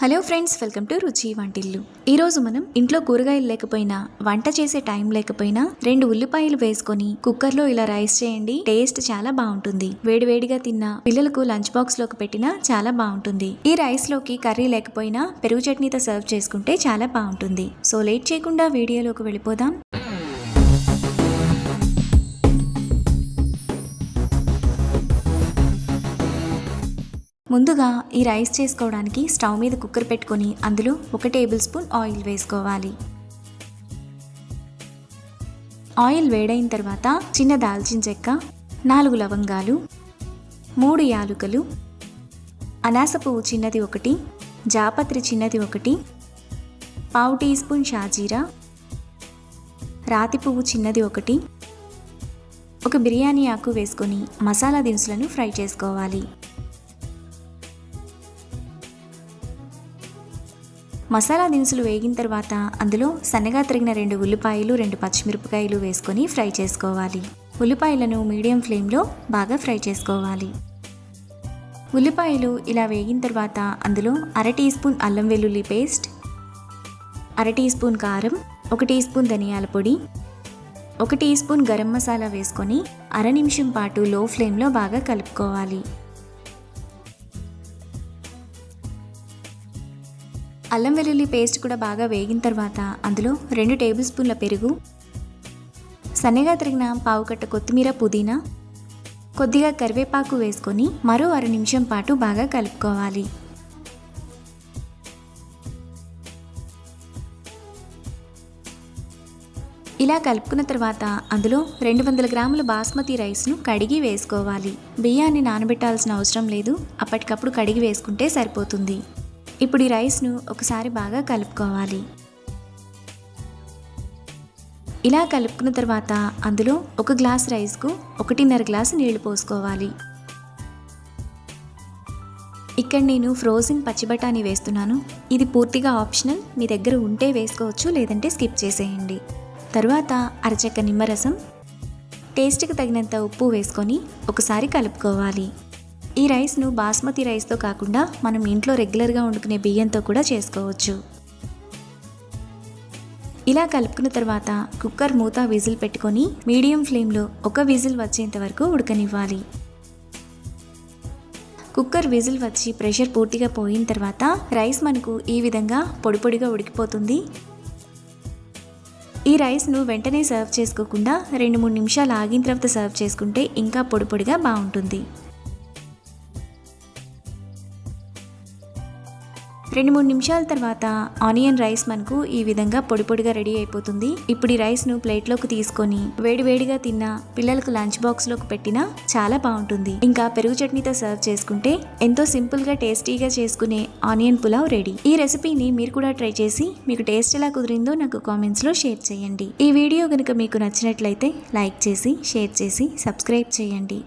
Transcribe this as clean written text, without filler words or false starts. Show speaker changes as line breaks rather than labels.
Hello friends, welcome to రుచి వంటిల్లు. ఈరోజు మనం ఇంట్లో కూరగాయలు లేకపోయినా, వంట చేసే టైం లేకపోయినా 2 ఉల్లిపాయలు వేసుకొని కుక్కర్లో ఇలా రైస్ చేయండి. టేస్ట్ చాలా బాగుంటుంది. వేడివేడిగా తిన్నా, పిల్లలకు లంచ్ బాక్స్ లోకి పెట్టినా చాలా బాగుంటుంది. ఈ రైస్ లోకి కర్రీ లేకపోయినా పెరుగు చట్నీతో సర్వ్ చేసుకుంటే చాలా బాగుంటుంది. సో లేట్ చేయకుండా వీడియోలోకి వెళ్ళిపోదాం. ముందుగా ఈ రైస్ చేసుకోవడానికి స్టవ్ మీద కుక్కర్ పెట్టుకొని అందులో 1 టేబుల్ స్పూన్ ఆయిల్ వేసుకోవాలి. ఆయిల్ వేడైన తర్వాత చిన్న దాల్చిన చెక్క, 4 లవంగాలు, 3 యాలుకలు, అనాస పువ్వు చిన్నది 1, జాపత్రి చిన్నది 1, పావు టీ స్పూన్ షాజీరా, రాతి పువ్వు చిన్నది 1, ఒక బిర్యానీ ఆకు వేసుకొని మసాలా దినుసులను ఫ్రై చేసుకోవాలి. మసాలా దినుసులు వేగిన తర్వాత అందులో సన్నగా తరిగిన 2 ఉల్లిపాయలు, 2 పచ్చిమిరపకాయలు వేసుకొని ఫ్రై చేసుకోవాలి. ఉల్లిపాయలను మీడియం ఫ్లేమ్లో బాగా ఫ్రై చేసుకోవాలి. ఉల్లిపాయలు ఇలా వేగిన తర్వాత అందులో 1/2 టీ స్పూన్ అల్లం వెల్లుల్లి పేస్ట్, 1/2 టీ స్పూన్ కారం, 1 టీ స్పూన్ ధనియాల పొడి, 1 టీ స్పూన్ గరం మసాలా వేసుకొని 1/2 నిమిషం పాటు లో ఫ్లేమ్లో బాగా కలుపుకోవాలి. అల్లం వెల్లుల్లి పేస్ట్ కూడా బాగా వేగిన తర్వాత అందులో 2 టేబుల్ స్పూన్ల పెరుగు, సన్నగా తరిగిన పావు కట్ట కొత్తిమీర, పుదీనా, కొద్దిగా కరివేపాకు వేసుకొని మరో 1/2 నిమిషం పాటు బాగా కలుపుకోవాలి. ఇలా కలుపుకున్న తర్వాత అందులో 200 గ్రాముల బాస్మతి రైస్ను కడిగి వేసుకోవాలి. బియ్యాన్ని నానబెట్టాల్సిన అవసరం లేదు, అప్పటికప్పుడు కడిగి వేసుకుంటే సరిపోతుంది. ఇప్పుడు ఈ రైస్ను ఒకసారి బాగా కలుపుకోవాలి. ఇలా కలుపుకున్న తర్వాత అందులో 1 గ్లాస్ రైస్కు 1.5 గ్లాసు నీళ్లు పోసుకోవాలి. ఇక్కడ నేను ఫ్రోజన్ పచ్చి బఠానీ వేస్తున్నాను. ఇది పూర్తిగా ఆప్షనల్, మీ దగ్గర ఉంటే వేసుకోవచ్చు, లేదంటే స్కిప్ చేసేయండి. తరువాత అరచెక్క నిమ్మరసం, టేస్ట్కి తగినంత ఉప్పు వేసుకొని ఒకసారి కలుపుకోవాలి. ఈ రైస్ను బాస్మతి రైస్తో కాకుండా మనం ఇంట్లో రెగ్యులర్గా వండుకునే బియ్యంతో కూడా చేసుకోవచ్చు. ఇలా కలుపుకున్న తర్వాత కుక్కర్ మూత విజిల్ పెట్టుకొని మీడియం ఫ్లేమ్లో 1 విజిల్ వచ్చేంత వరకు ఉడకనివ్వాలి. కుక్కర్ విజిల్ వచ్చి ప్రెషర్ పూర్తిగా పోయిన తర్వాత రైస్ మనకు ఈ విధంగా పొడి పొడిగా ఉడికిపోతుంది. ఈ రైస్ను వెంటనే సర్వ్ చేసుకోకుండా 2-3 నిమిషాలు ఆగిన తర్వాత సర్వ్ చేసుకుంటే ఇంకా పొడి పొడిగా బాగుంటుంది. 2-3 నిమిషాల తర్వాత ఆనియన్ రైస్ మనకు ఈ విధంగా పొడి పొడిగా రెడీ అయిపోతుంది. ఇప్పుడు ఈ రైస్ను ప్లేట్లోకి తీసుకొని వేడివేడిగా తిన్నా, పిల్లలకు లంచ్ బాక్స్లోకి పెట్టినా చాలా బాగుంటుంది. ఇంకా పెరుగు చట్నీతో సర్వ్ చేసుకుంటే ఎంతో సింపుల్గా టేస్టీగా చేసుకునే ఆనియన్ పులావ్ రెడీ. ఈ రెసిపీని మీరు కూడా ట్రై చేసి మీకు టేస్ట్ ఎలా కుదిరిందో నాకు కామెంట్స్లో షేర్ చేయండి. ఈ వీడియో కనుక మీకు నచ్చినట్లయితే లైక్ చేసి, షేర్ చేసి, సబ్స్క్రైబ్ చేయండి.